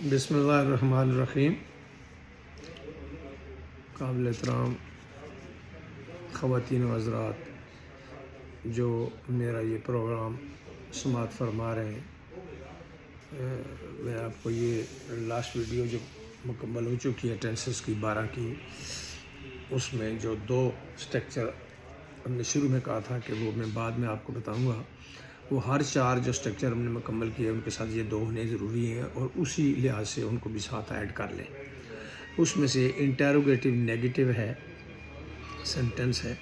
بسم اللہ الرحمن الرحیم۔ قابل احترام خواتین و حضرات جو میرا یہ پروگرام سماعت فرما رہے ہیں، میں آپ کو یہ لاسٹ ویڈیو جو مکمل ہو چکی ہے ٹینسز کی 12 کی، اس میں جو 2 اسٹرکچر ہم نے شروع میں کہا تھا کہ وہ میں بعد میں آپ کو بتاؤں گا، وہ ہر 4 جو اسٹرکچر ہم نے مکمل کیے ان کے ساتھ یہ 2 ہونے ضروری ہیں، اور اسی لحاظ سے ان کو بھی ساتھ ایڈ کر لیں۔ اس میں سے انٹیروگیٹو نیگیٹو ہے، سینٹنس ہے۔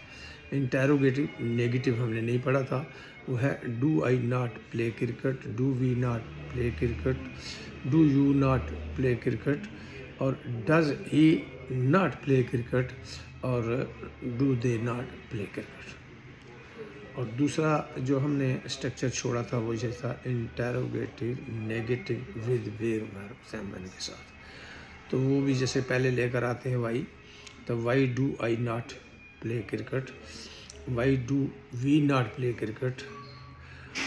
انٹیروگیٹو نیگیٹو ہم نے نہیں پڑھا تھا، وہ ہے do I not play cricket, do we not play cricket, do you not play cricket, اور does he not play cricket, اور do they not play cricket. اور دوسرا جو ہم نے اسٹرکچر چھوڑا تھا وہ یہ تھا انٹیروگیٹو نیگیٹو ود ویئر ورب سیمبل کے ساتھ، تو وہ بھی جیسے پہلے لے کر آتے ہیں وائی، تو why do I not play cricket, why do we not play cricket,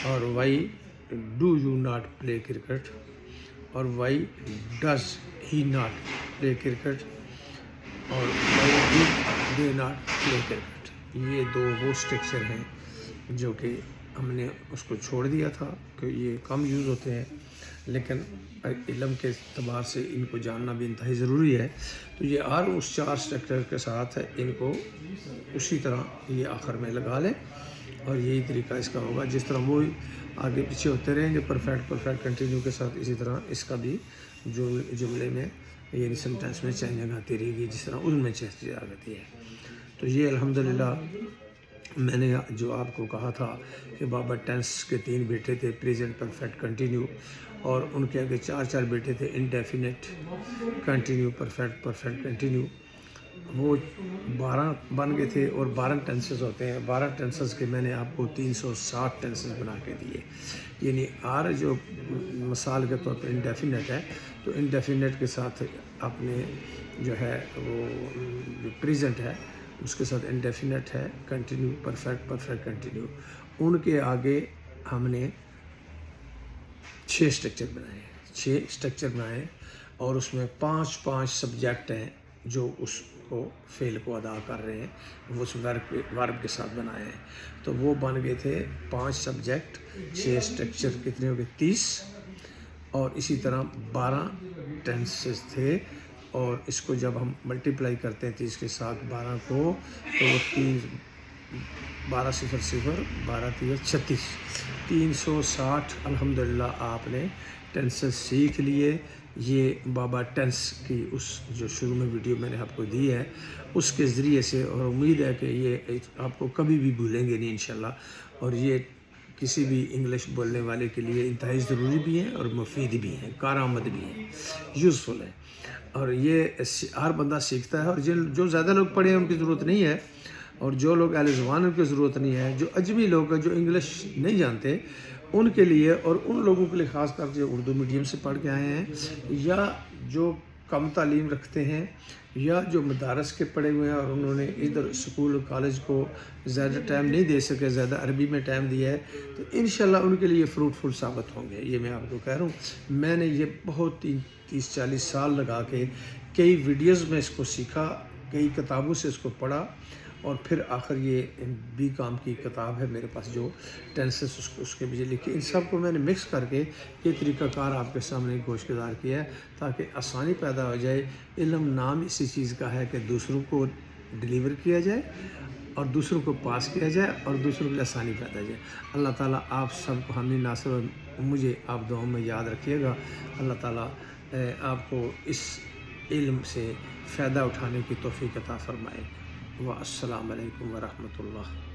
اور why do you not play cricket, اور why does he not play cricket, اور why do they not play cricket. یہ 2 وہ structure ہیں جو کہ ہم نے اس کو چھوڑ دیا تھا کہ یہ کم یوز ہوتے ہیں، لیکن علم کے اعتبار سے ان کو جاننا بھی انتہائی ضروری ہے۔ تو یہ اس 4 اسٹرکچر کے ساتھ ان کو اسی طرح یہ آخر میں لگا لیں، اور یہی طریقہ اس کا ہوگا۔ جس طرح وہ آگے پیچھے ہوتے رہیں گے پرفیکٹ کنٹینیو کے ساتھ، اسی طرح اس کا بھی جو جملے میں یعنی سینٹینس میں چینجنگ آتی رہے گی، جس طرح ان میں چینج آتی ہے۔ تو یہ الحمدللہ میں نے جو آپ کو کہا تھا کہ بابا ٹینس کے 3 بیٹے تھے، پریزنٹ پرفیکٹ کنٹینیو، اور ان کے آگے 4 بیٹے تھے، انڈیفینٹ کنٹینیو، پرفیکٹ کنٹینیو، وہ 12 بن گئے تھے، اور 12 ٹینسز ہوتے ہیں۔ 12 ٹینسز کے میں نے آپ کو 360 ٹینسز بنا کے دیے، یعنی جو مثال کے طور پہ انڈیفینٹ ہے تو انڈیفینٹ کے ساتھ آپ نے جو ہے وہ پریزنٹ ہے اس کے ساتھ انڈیفینٹ ہے، کنٹینیو، پرفیکٹ کنٹینیو، ان کے آگے ہم نے 6 اسٹرکچر بنائے، اور اس میں 5 سبجیکٹ ہیں جو اس کو فعل کو ادا کر رہے ہیں، وہ اس ورب کے ساتھ بنائے ہیں۔ تو وہ بن گئے تھے 5 سبجیکٹ، 6 اسٹرکچر، کتنے ہو گئے 30، اور اسی طرح 12 ٹینسز تھے، اور اس کو جب ہم ملٹیپلائی کرتے ہیں 30 کے ساتھ 12 کو، تو وہ 12 0 0 12 3 36 360 الحمدللہ آپ نے ٹینسز سیکھ لیے۔ یہ بابا ٹینس کی اس جو شروع میں ویڈیو میں نے آپ کو دی ہے اس کے ذریعے سے، اور امید ہے کہ یہ آپ کو کبھی بھی بھولیں گے نہیں انشاءاللہ، اور یہ کسی بھی انگلش بولنے والے کے لیے انتہائی ضروری بھی ہیں، اور مفید بھی ہیں، کارآمد بھی ہیں، یوزفل ہیں، اور یہ ہر بندہ سیکھتا ہے۔ اور جو زیادہ لوگ پڑھے ہیں ان کی ضرورت نہیں ہے، اور جو لوگ اہل زبان ان کی ضرورت نہیں ہے، جو اجمی لوگ ہیں جو انگلش نہیں جانتے ان کے لیے، اور ان لوگوں کے لیے خاص کر جو اردو میڈیم سے پڑھ کے آئے ہیں، یا جو کم تعلیم رکھتے ہیں، یا جو مدارس کے پڑھے ہوئے ہیں اور انہوں نے ادھر سکول کالج کو زیادہ ٹائم نہیں دے سکے، زیادہ عربی میں ٹائم دیا ہے، تو انشاءاللہ ان کے لیے فروٹفل ثابت ہوں گے۔ یہ میں آپ کو کہہ رہا ہوں، میں نے یہ بہت 30-40 سال لگا کے کئی ویڈیوز میں اس کو سیکھا، کئی کتابوں سے اس کو پڑھا، اور پھر آخر یہ بی کام کی کتاب ہے میرے پاس جو ٹینسز اس کے بھی لکھی، ان سب کو میں نے مکس کر کے یہ طریقہ کار آپ کے سامنے گوش گزار کیا ہے، تاکہ آسانی پیدا ہو جائے۔ علم نام اسی چیز کا ہے کہ دوسروں کو ڈیلیور کیا جائے، اور دوسروں کو پاس کیا جائے، اور دوسروں کے لیے آسانی پیدا ہو جائے۔ اللہ تعالیٰ آپ سب کو حامی ناصر، اور مجھے آپ دعاؤں میں یاد رکھیے گا۔ اللہ تعالیٰ آپ کو اس علم سے فائدہ اٹھانے کی توفیق عطا فرمائے۔ والسلام علیکم ورحمۃ اللہ۔